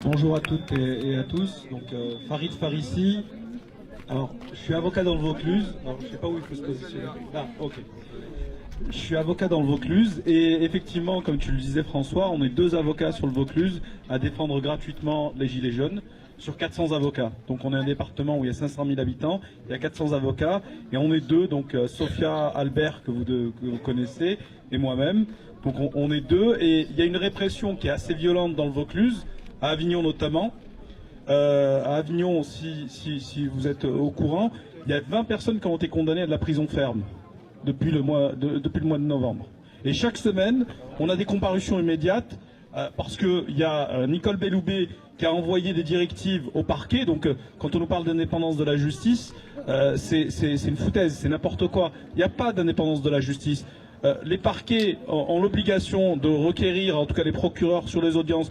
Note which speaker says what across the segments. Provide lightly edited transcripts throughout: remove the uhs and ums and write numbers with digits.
Speaker 1: Bonjour à toutes et à tous. Donc Farid Farissi. Alors, je suis avocat dans le Vaucluse. Alors, je sais pas où il faut se positionner. Ah, ok. Je suis avocat dans le Vaucluse et effectivement, comme tu le disais François, on est 2 avocats sur le Vaucluse à défendre gratuitement les Gilets jaunes sur 400 avocats. Donc on est un département où il y a 500 000 habitants, il y a 400 avocats et on est 2, donc Sophia Albert que vous connaissez et moi-même. Donc on est 2 et il y a une répression qui est assez violente dans le Vaucluse, à Avignon notamment. À Avignon, si vous êtes au courant, il y a 20 personnes qui ont été condamnées à de la prison ferme depuis le mois de novembre. Et chaque semaine, on a des comparutions immédiates parce qu'il y a Nicole Belloubet qui a envoyé des directives au parquet. Donc quand on nous parle d'indépendance de la justice, c'est une foutaise, c'est n'importe quoi. Il n'y a pas d'indépendance de la justice. Les parquets ont l'obligation de requérir, en tout cas les procureurs sur les audiences,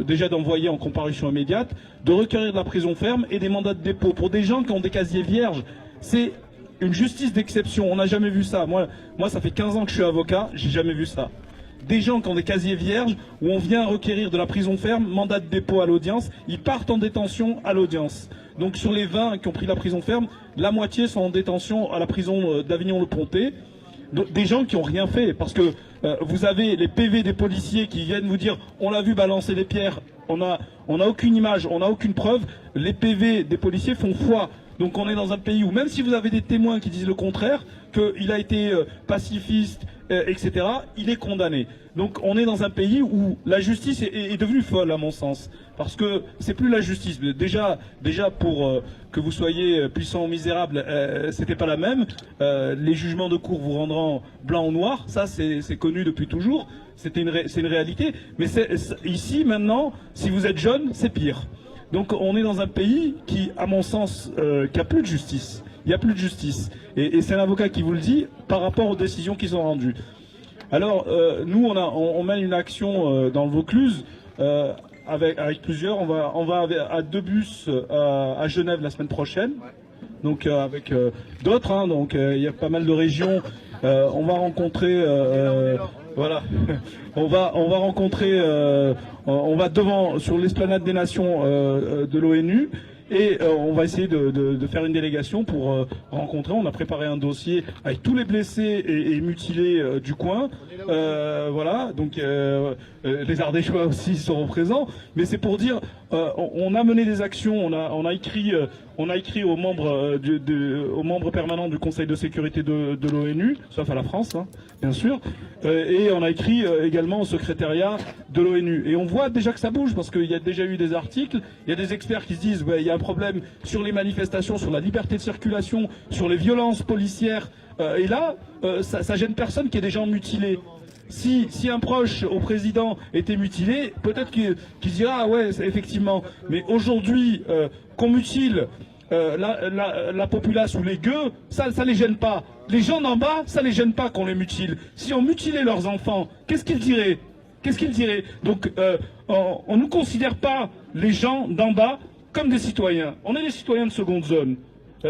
Speaker 1: déjà d'envoyer en comparution immédiate, de requérir de la prison ferme et des mandats de dépôt pour des gens qui ont des casiers vierges. C'est une justice d'exception, on n'a jamais vu ça. Moi, ça fait 15 ans que je suis avocat, j'ai jamais vu ça. Des gens qui ont des casiers vierges, où on vient requérir de la prison ferme, mandat de dépôt à l'audience, ils partent en détention à l'audience. Donc sur les 20 qui ont pris la prison ferme, la moitié sont en détention à la prison d'Avignon-le-Pontet. Des gens qui n'ont rien fait, parce que vous avez les PV des policiers qui viennent vous dire on l'a vu balancer des pierres, on n'a aucune image, on n'a aucune preuve, les PV des policiers font foi. Donc on est dans un pays où même si vous avez des témoins qui disent le contraire, qu'il a été pacifiste, etc., il est condamné. Donc on est dans un pays où la justice est devenue folle à mon sens. Parce que c'est plus la justice. Déjà pour que vous soyez puissant ou misérable, c'était pas la même. Les jugements de cour vous rendront blanc ou noir, ça c'est connu depuis toujours. C'est une réalité. Mais ici maintenant, si vous êtes jeune, c'est pire. Donc on est dans un pays qui, à mon sens, qui a plus de justice. Il n'y a plus de justice. Et c'est un avocat qui vous le dit par rapport aux décisions qui sont rendues. Alors nous on mène une action dans le Vaucluse avec plusieurs. On va à 2 bus à Genève la semaine prochaine. Donc avec d'autres. Hein, donc il y a pas mal de régions. On va rencontrer. Voilà. on va rencontrer. On va devant sur l'esplanade des Nations de l'ONU. Et on va essayer de faire une délégation pour rencontrer. On a préparé un dossier avec tous les blessés et mutilés du coin. Voilà, donc les Ardéchois aussi seront présents. Mais c'est pour dire, on a mené des actions. On a écrit aux membres permanents du Conseil de sécurité de l'ONU, sauf à la France, hein, bien sûr. Et on a écrit également au secrétariat de l'ONU. Et on voit déjà que ça bouge parce qu'il y a déjà eu des articles. Il y a des experts qui se disent, ouais, il y a un problème sur les manifestations, sur la liberté de circulation, sur les violences policières. Et là, ça gêne personne qu'il y ait des gens mutilés. Si un proche au président était mutilé, peut-être qu'il dira ah ouais, effectivement. Mais aujourd'hui, qu'on mutile la populace ou les gueux, ça les gêne pas. Les gens d'en bas, ça les gêne pas qu'on les mutile. Si on mutilait leurs enfants, qu'est-ce qu'ils diraient? Qu'est-ce qu'ils diraient? Donc on ne considère pas les gens d'en bas comme des citoyens. On est des citoyens de seconde zone.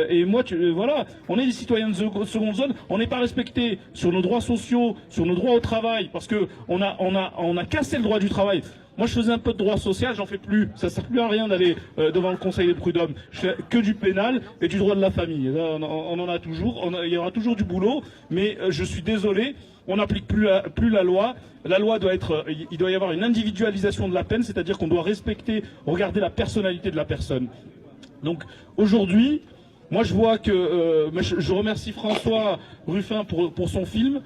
Speaker 1: Et moi, voilà, on est des citoyens de seconde zone. On n'est pas respecté sur nos droits sociaux, sur nos droits au travail, parce que on a cassé le droit du travail. Moi, je faisais un peu de droit social, j'en fais plus. Ça sert plus à rien d'aller devant le Conseil des prud'hommes. Je fais que du pénal et du droit de la famille. Là, on en a toujours, il y aura toujours du boulot, mais je suis désolé. On n'applique plus la loi. La loi il doit y avoir une individualisation de la peine, c'est-à-dire qu'on doit regarder la personnalité de la personne. Donc aujourd'hui, moi je vois que je remercie François Ruffin pour son film.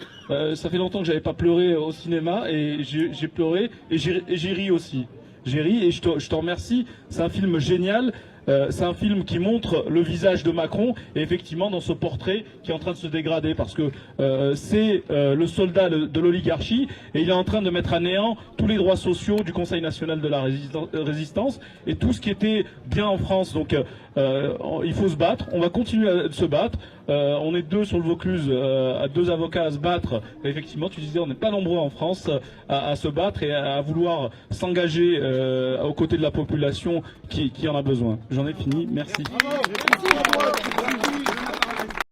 Speaker 1: Ça fait longtemps que j'avais pas pleuré au cinéma et j'ai pleuré et j'ai ri aussi. J'ai ri et je te remercie. C'est un film génial. C'est un film qui montre le visage de Macron et effectivement dans ce portrait qui est en train de se dégrader parce que c'est le soldat de l'oligarchie et il est en train de mettre à néant tous les droits sociaux du Conseil national de la résistance et tout ce qui était bien en France. Donc il faut se battre, on va continuer à se battre. On est 2 sur le Vaucluse, 2 avocats à se battre. Et effectivement, tu disais, on n'est pas nombreux en France à se battre et à vouloir s'engager aux côtés de la population qui en a besoin. J'en ai fini, merci.